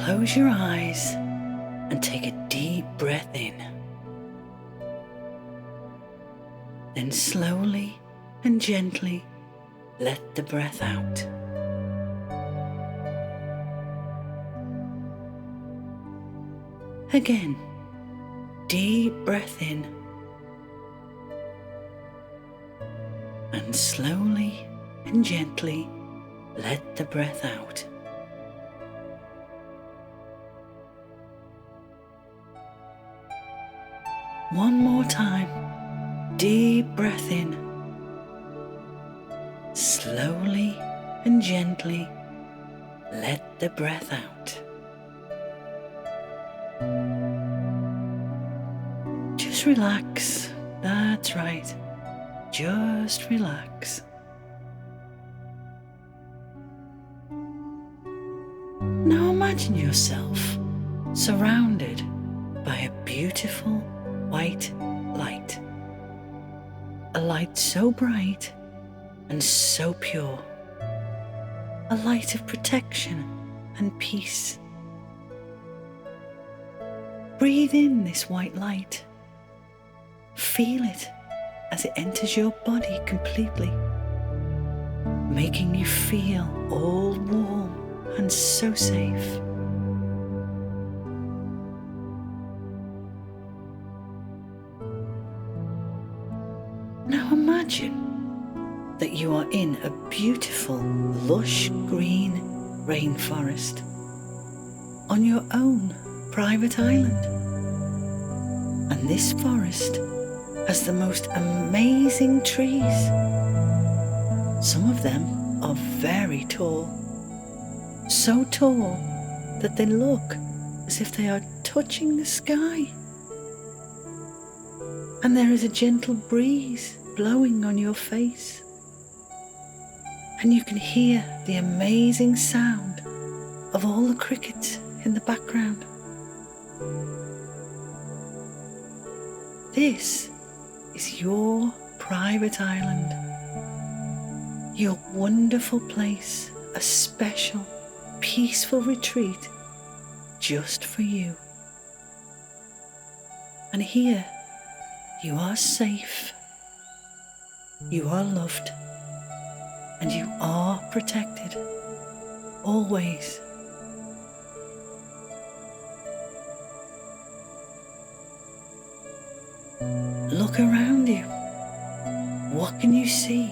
close your eyes and take a deep breath in. Then slowly and gently let the breath out. Again, deep breath in and slowly and gently let the breath out. One more time, deep breath in, slowly and gently let the breath out. Just relax, that's right, just relax. Now imagine yourself surrounded by a beautiful white light. A light so bright and so pure. A light of protection and peace. Breathe in this white light. Feel it as it enters your body completely, making you feel all warm and so safe. Now imagine that you are in a beautiful, lush green rainforest on your own private island. And this forest has the most amazing trees. Some of them are very tall, so tall that they look as if they are touching the sky. And there is a gentle breeze blowing on your face. And you can hear the amazing sound of all the crickets in the background. This is your private island, your wonderful place, a special, peaceful retreat just for you. And here you are safe, you are loved, and you are protected, always. Look around you. What can you see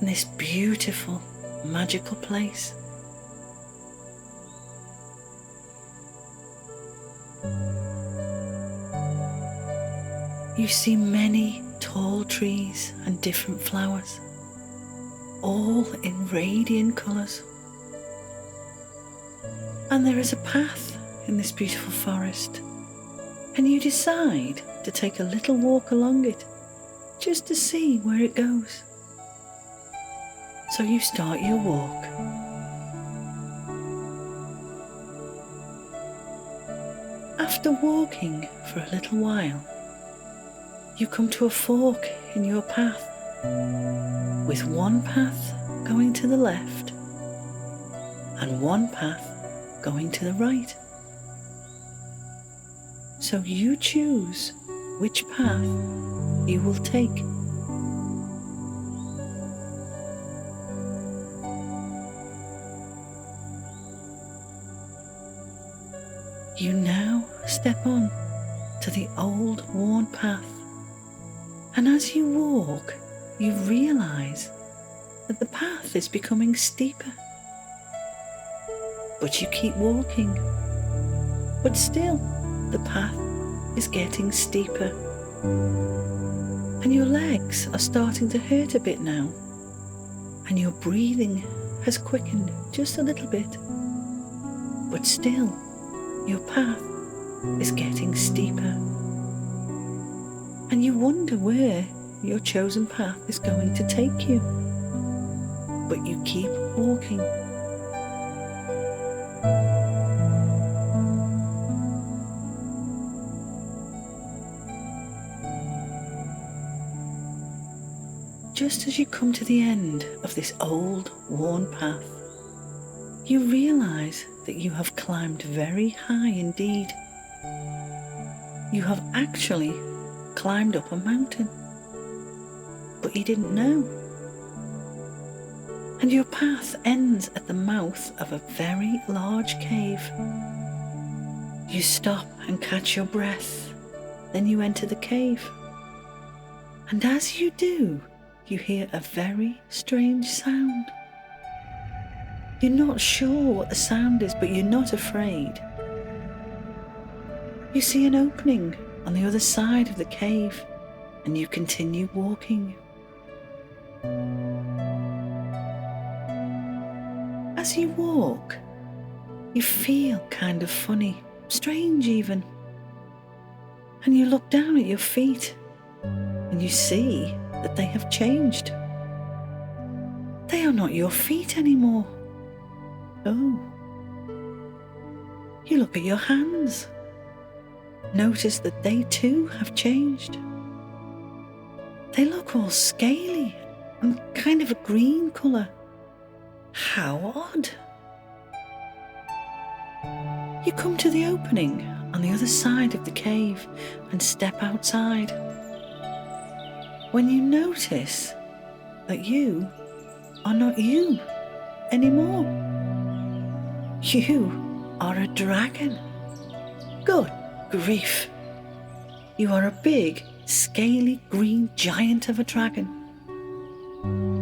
in this beautiful, magical place? You see many tall trees and different flowers, all in radiant colours. And there is a path in this beautiful forest, and you decide to take a little walk along it, just to see where it goes. So you start your walk. After walking for a little while, you come to a fork in your path, with one path going to the left and one path going to the right. So you choose which path you will take. You now step on to the old worn path, and as you walk, you realise that the path is becoming steeper. But you keep walking, but still the path is getting steeper, and your legs are starting to hurt a bit now, and your breathing has quickened just a little bit, but still your path is getting steeper, and you wonder where your chosen path is going to take you, but you keep walking. Just as you come to the end of this old, worn path, you realise that you have climbed very high indeed. You have actually climbed up a mountain, but you didn't know. And your path ends at the mouth of a very large cave. You stop and catch your breath, then you enter the cave. And as you do, you hear a very strange sound. You're not sure what the sound is, but you're not afraid. You see an opening on the other side of the cave, and you continue walking. As you walk, you feel kind of funny, strange even. And you look down at your feet, and you see that they have changed. They are not your feet anymore. Oh. You look at your hands. Notice that they too have changed. They look all scaly and kind of a green colour. How odd. You come to the opening on the other side of the cave and step outside, when you notice that you are not you anymore. You are a dragon. Good grief. You are a big, scaly green giant of a dragon.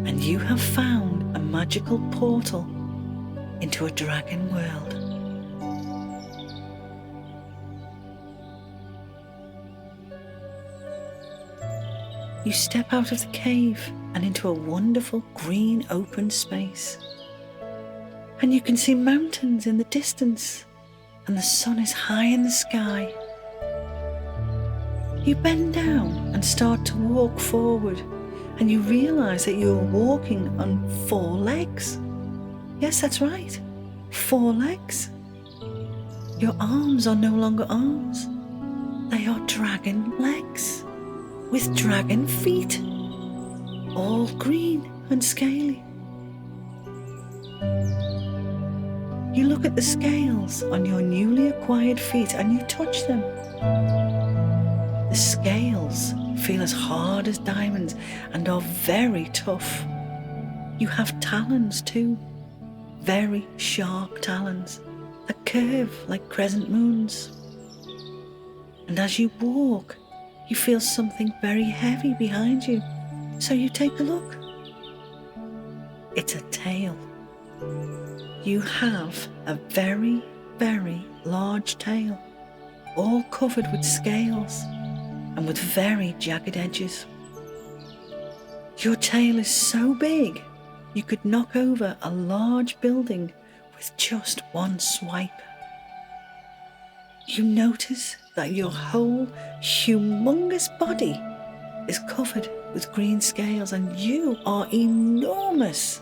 And you have found a magical portal into a dragon world. You step out of the cave and into a wonderful green open space. And you can see mountains in the distance, and the sun is high in the sky. You bend down and start to walk forward, and you realise that you're walking on 4 legs. Yes, that's right, 4 legs. Your arms are no longer arms. They are dragon legs, with dragon feet, all green and scaly. You look at the scales on your newly acquired feet and you touch them. The scales feel as hard as diamonds and are very tough. You have talons too, very sharp talons that curve like crescent moons. And as you walk, you feel something very heavy behind you, so you take a look. It's a tail. You have a very, very large tail, all covered with scales and with very jagged edges. Your tail is so big, you could knock over a large building with just one swipe. You notice that your whole humongous body is covered with green scales and you are enormous.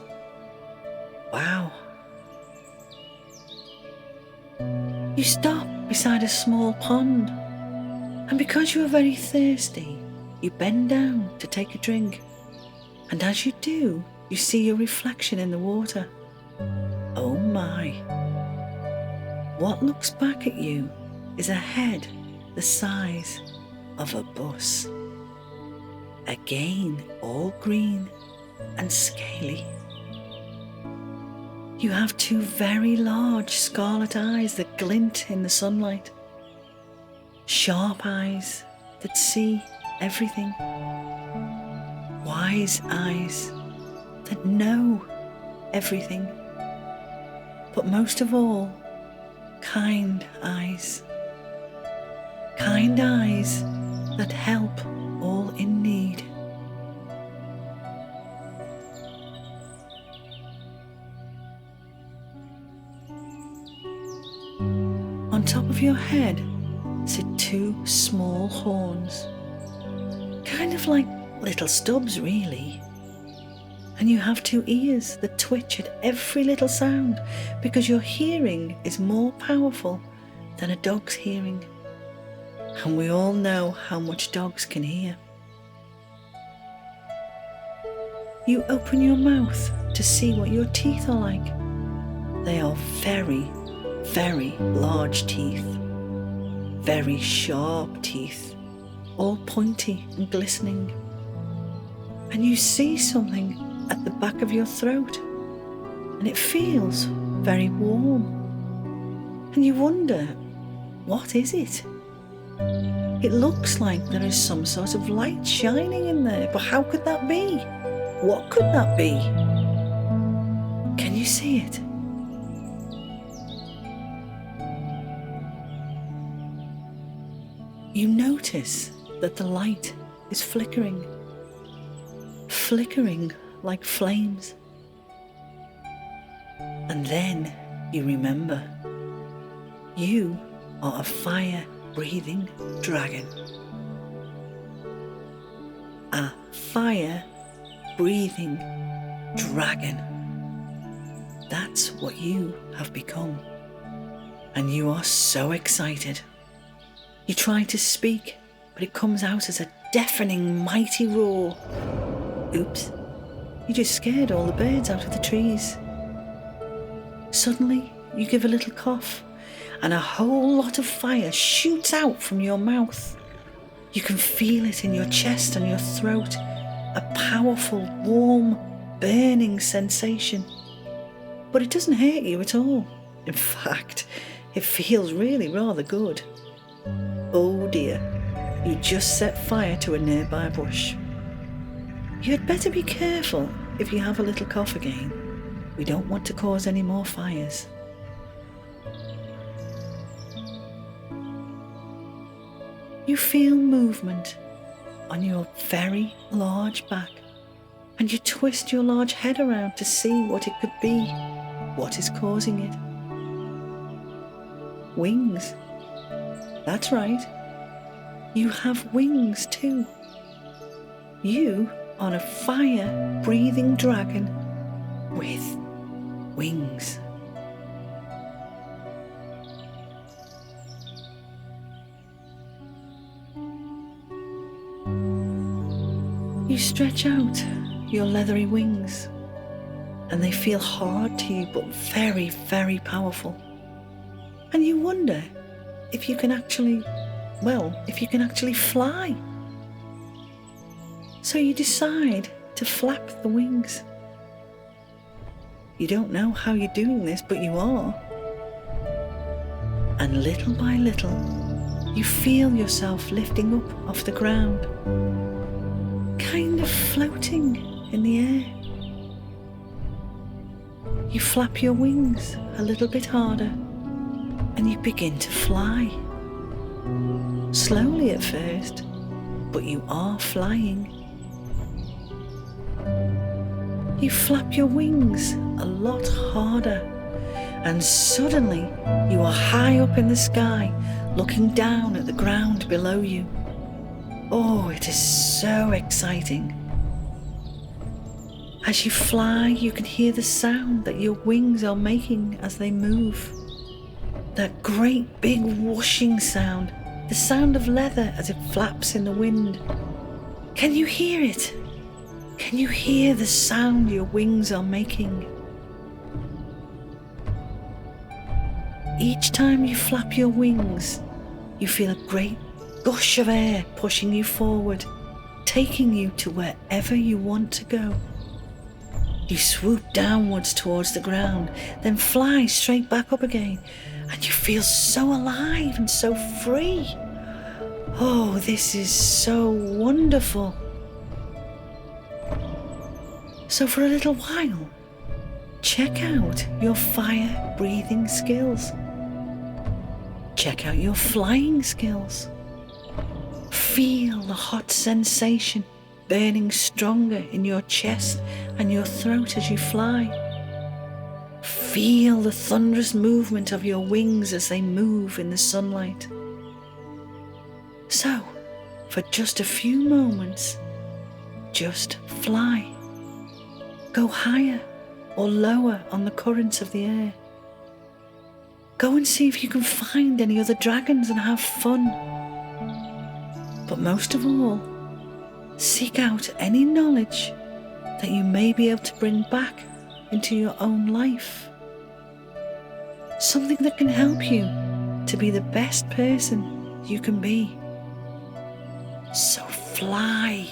Wow. You stop beside a small pond, and because you are very thirsty, you bend down to take a drink. And as you do, you see your reflection in the water. Oh my. What looks back at you is a head the size of a bus. Again, all green and scaly. You have 2 very large scarlet eyes that glint in the sunlight. Sharp eyes that see everything. Wise eyes that know everything. But most of all, kind eyes. Kind eyes that help all in need. On top of your head sit 2 small horns, kind of like little stubs really. And you have 2 ears that twitch at every little sound because your hearing is more powerful than a dog's hearing. And we all know how much dogs can hear. You open your mouth to see what your teeth are like. They are very, very large teeth, very sharp teeth, all pointy and glistening. And you see something at the back of your throat, and it feels very warm. And you wonder, what is it? It looks like there is some sort of light shining in there, but how could that be? What could that be? Can you see it? You notice that the light is flickering like flames. And then you remember, you are a fire-breathing dragon. A fire-breathing dragon. That's what you have become. And you are so excited. You try to speak, but it comes out as a deafening, mighty roar. Oops, you just scared all the birds out of the trees. Suddenly, you give a little cough, and a whole lot of fire shoots out from your mouth. You can feel it in your chest and your throat, a powerful, warm, burning sensation. But it doesn't hurt you at all. In fact, it feels really rather good. Oh dear, you just set fire to a nearby bush. You had better be careful if you have a little cough again. We don't want to cause any more fires. You feel movement on your very large back, and you twist your large head around to see what it could be. What is causing it? Wings. That's right. You have wings too. You are a fire-breathing dragon with wings. You stretch out your leathery wings, and they feel hard to you but very, very powerful. And you wonder if you can actually fly. So you decide to flap the wings. You don't know how you're doing this, but you are. And little by little, you feel yourself lifting up off the ground, kind of floating in the air. You flap your wings a little bit harder, and you begin to fly. Slowly at first, but you are flying. You flap your wings a lot harder, and suddenly you are high up in the sky, looking down at the ground below you. Oh, it is so exciting. As you fly, you can hear the sound that your wings are making as they move. That great big whooshing sound, the sound of leather as it flaps in the wind. Can you hear it? Can you hear the sound your wings are making? Each time you flap your wings, you feel a great gush of air pushing you forward, taking you to wherever you want to go. You swoop downwards towards the ground, then fly straight back up again, and you feel so alive and so free. Oh, this is so wonderful. So for a little while, check out your fire-breathing skills. Check out your flying skills. Feel the hot sensation burning stronger in your chest and your throat as you fly. Feel the thunderous movement of your wings as they move in the sunlight. So, for just a few moments, just fly. Go higher or lower on the currents of the air. Go and see if you can find any other dragons and have fun. But most of all, seek out any knowledge that you may be able to bring back into your own life. something that can help you to be the best person you can be. So fly.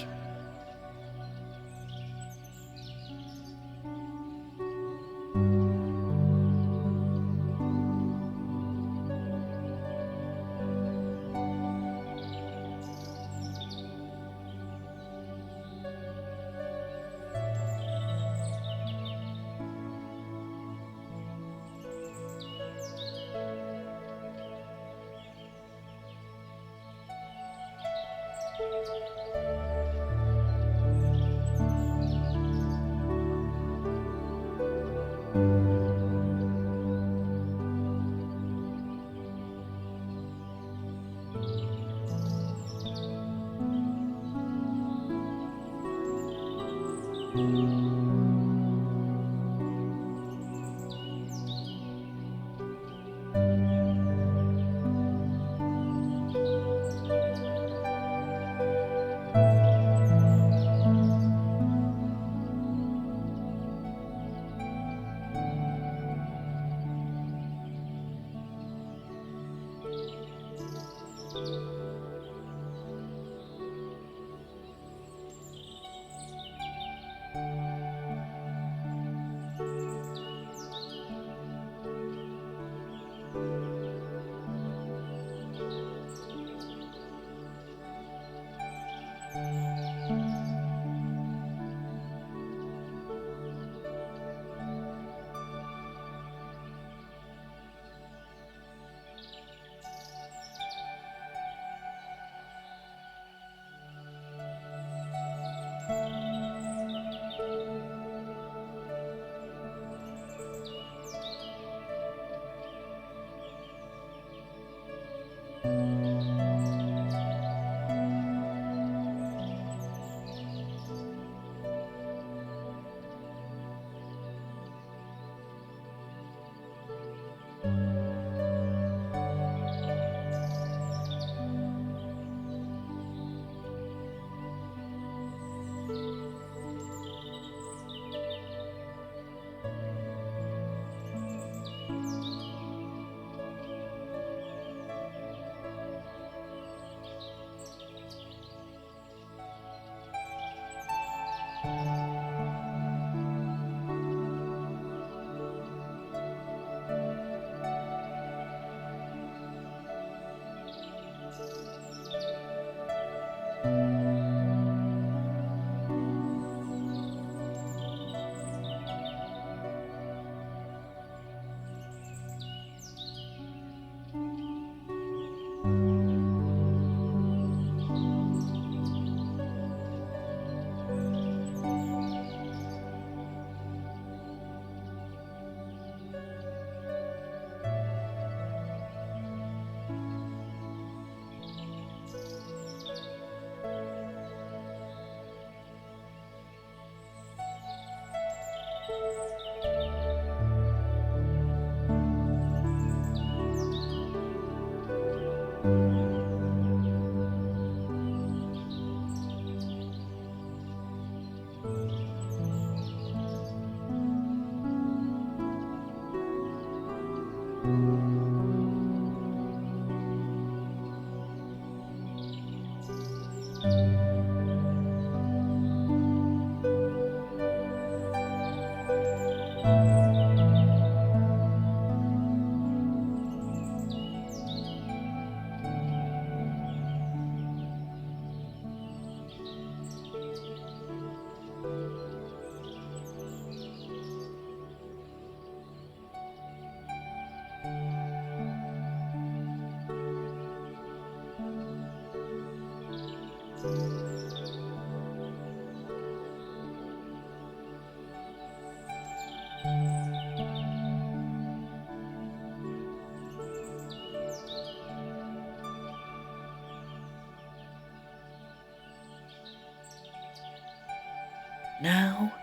Now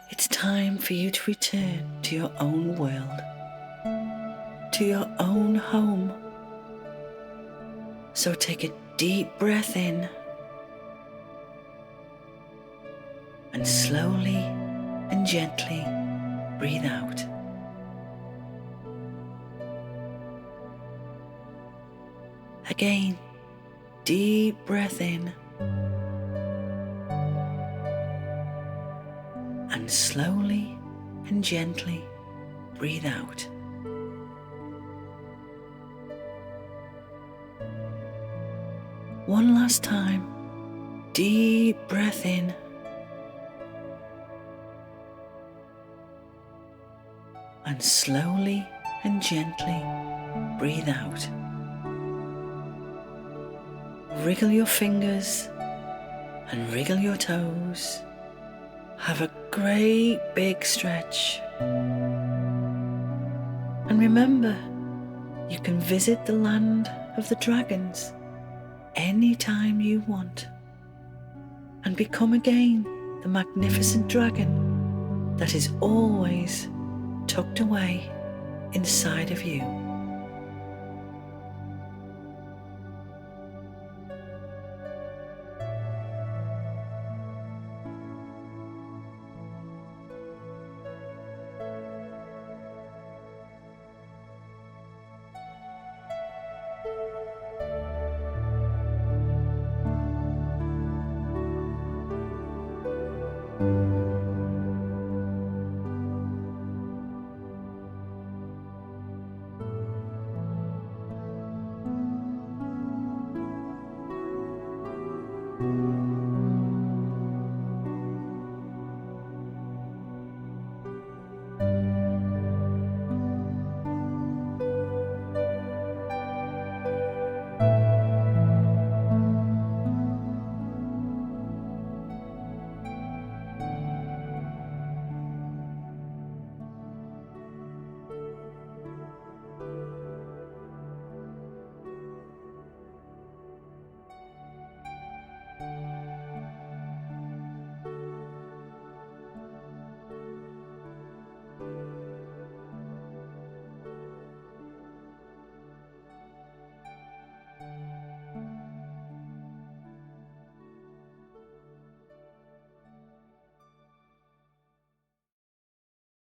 it's time for you to return to your own world, to your own home. So take a deep breath in and slowly and gently breathe out. Again, deep breath in and slowly and gently breathe out. One last time, deep breath in and slowly and gently breathe out. Wriggle your fingers and wriggle your toes. Have a great big stretch. And remember, you can visit the land of the dragons anytime you want and become again the magnificent dragon that is always tucked away inside of you.